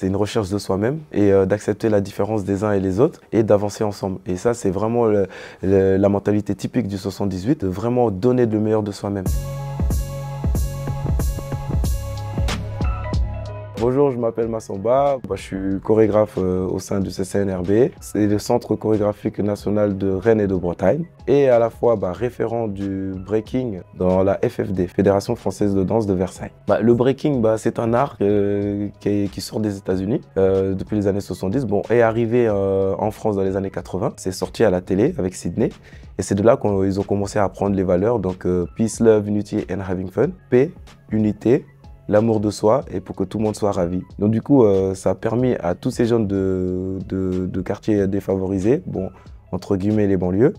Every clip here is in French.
C'est une recherche de soi-même et d'accepter la différence des uns et les autres et d'avancer ensemble. Et ça, c'est vraiment la mentalité typique du 78, de vraiment donner le meilleur de soi-même. Bonjour, je m'appelle Massamba, je suis chorégraphe au sein du CCNRB. C'est le Centre chorégraphique national de Rennes et de Bretagne et à la fois référent du breaking dans la FFD, Fédération française de danse de Versailles. Le breaking, c'est un art qui sort des États-Unis depuis les années 70, est arrivé en France dans les années 80. C'est sorti à la télé avec Sydney et c'est de là qu'ils ont commencé à apprendre les valeurs, donc Peace, Love, Unity and Having Fun, paix, unité, l'amour de soi et pour que tout le monde soit ravi. Donc du coup, ça a permis à tous ces jeunes de quartiers défavorisés, entre guillemets les banlieues,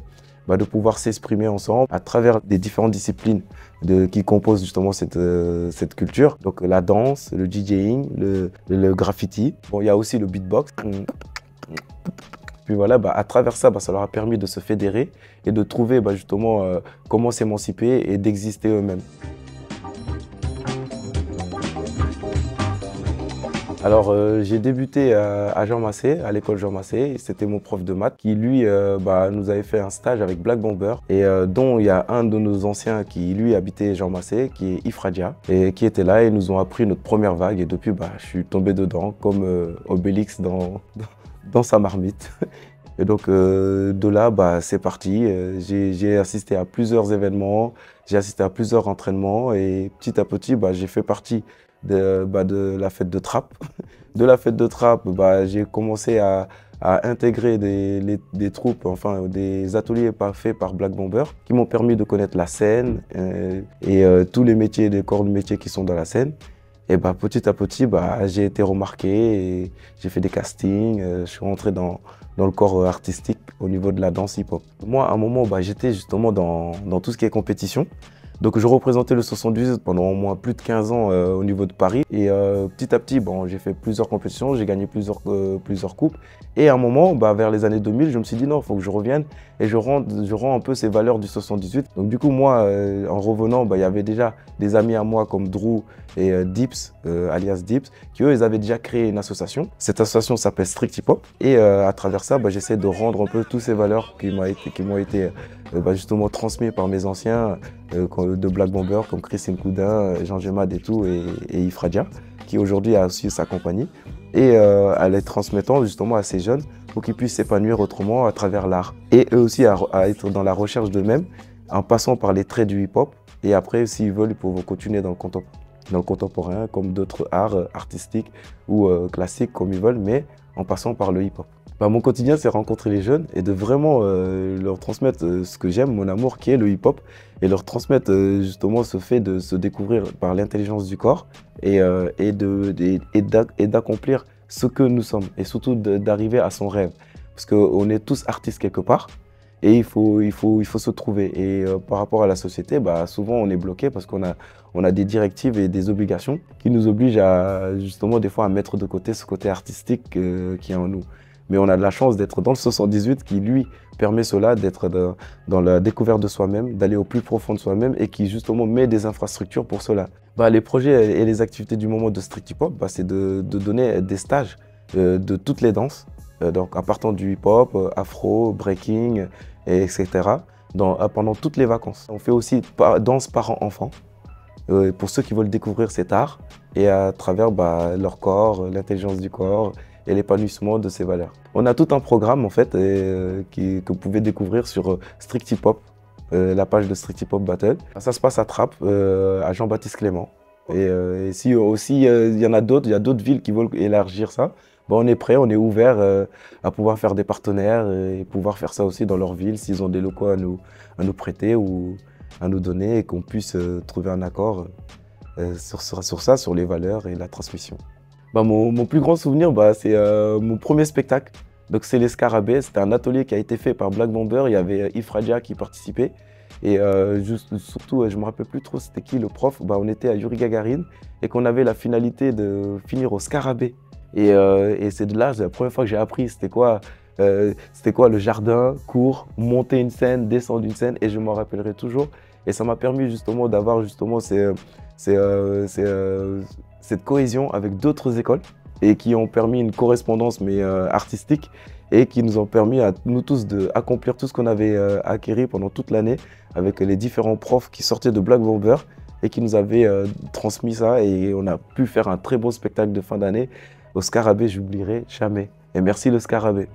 de pouvoir s'exprimer ensemble à travers des différentes disciplines qui composent justement cette culture. Donc la danse, le DJing, le graffiti. Il y a aussi le beatbox. Puis voilà, à travers ça, ça leur a permis de se fédérer et de trouver justement comment s'émanciper et d'exister eux-mêmes. Alors, j'ai débuté à Jean Massé, à l'école Jean Massé. C'était mon prof de maths qui, lui, nous avait fait un stage avec Black Bomber et dont il y a un de nos anciens qui, lui, habitait Jean Massé, qui est Ifradia, et qui était là et nous ont appris notre première vague. Et depuis, je suis tombé dedans comme Obélix dans sa marmite. Et donc, de là, c'est parti. J'ai assisté à plusieurs événements, j'ai assisté à plusieurs entraînements et petit à petit, j'ai fait partie de la fête de Trappes. De la fête de Trappes, j'ai commencé à intégrer des troupes, enfin des ateliers faits par Black Bomber qui m'ont permis de connaître la scène et tous les métiers, les corps de métier qui sont dans la scène. Et petit à petit, j'ai été remarqué et j'ai fait des castings. Je suis rentré dans le corps artistique au niveau de la danse hip-hop. Moi, à un moment, j'étais justement dans tout ce qui est compétition. Donc je représentais le 78 pendant au moins plus de 15 ans au niveau de Paris. Et petit à petit, j'ai fait plusieurs compétitions, j'ai gagné plusieurs coupes. Et à un moment, vers les années 2000, je me suis dit non, il faut que je revienne et je rends un peu ces valeurs du 78. Donc du coup, moi, en revenant, il y avait déjà des amis à moi comme Drew et Dips, alias Dips, qui eux, ils avaient déjà créé une association. Cette association s'appelle Strict Hip Hop. Et à travers ça, j'essaie de rendre un peu toutes ces valeurs qui m'ont été justement transmises par mes anciens de Black Bomber comme Christine Coudin, Jean Gemad et tout, et Ifradia, qui aujourd'hui a aussi sa compagnie, et à les transmettant justement à ces jeunes pour qu'ils puissent s'épanouir autrement à travers l'art. Et eux aussi à être dans la recherche d'eux-mêmes en passant par les traits du hip-hop, et après s'ils veulent, ils peuvent continuer dans le contemporain comme d'autres arts artistiques ou classiques comme ils veulent, mais en passant par le hip-hop. Mon quotidien, c'est rencontrer les jeunes et de vraiment leur transmettre ce que j'aime, mon amour qui est le hip-hop, et leur transmettre justement ce fait de se découvrir par l'intelligence du corps et d'accomplir ce que nous sommes et surtout d'arriver à son rêve. Parce qu'on est tous artistes quelque part et il faut se trouver. Et par rapport à la société, souvent on est bloqué parce qu'on a des directives et des obligations qui nous obligent à justement des fois à mettre de côté ce côté artistique qui est en nous. Mais on a de la chance d'être dans le 78 qui, lui, permet cela, d'être dans la découverte de soi-même, d'aller au plus profond de soi-même et qui, justement, met des infrastructures pour cela. Les projets et les activités du moment de Strict Hip Hop, c'est de donner des stages de toutes les danses, donc en partant du hip-hop, afro, breaking, etc., pendant toutes les vacances. On fait aussi danse parents-enfants pour ceux qui veulent découvrir cet art et à travers leur corps, l'intelligence du corps, et l'épanouissement de ces valeurs. On a tout un programme en fait que vous pouvez découvrir sur Strict Hip Hop, la page de Strict Hip Hop Battle. Ça se passe à Trappes, à Jean-Baptiste Clément. Et si aussi il y en a d'autres, il y a d'autres villes qui veulent élargir ça, on est prêt, on est ouvert à pouvoir faire des partenaires et pouvoir faire ça aussi dans leur ville s'ils ont des locaux à nous prêter ou à nous donner et qu'on puisse trouver un accord sur ça, sur les valeurs et la transmission. Mon plus grand souvenir, c'est mon premier spectacle. Donc c'est les Scarabées, c'était un atelier qui a été fait par Black Bomber, il y avait Ifradia qui participait. Et surtout, je ne me rappelle plus trop c'était qui le prof, on était à Yuri Gagarin et qu'on avait la finalité de finir au Scarabée. Et c'est de là, la première fois que j'ai appris c'était quoi le jardin, cours, monter une scène, descendre une scène, et je m'en rappellerai toujours. Et ça m'a permis justement d'avoir justement cette cohésion avec d'autres écoles et qui ont permis une correspondance mais artistique et qui nous ont permis à nous tous d'accomplir tout ce qu'on avait acquis pendant toute l'année avec les différents profs qui sortaient de Black Bomber et qui nous avaient transmis ça et on a pu faire un très beau spectacle de fin d'année au Scarabée, j'oublierai jamais. Et merci le Scarabée.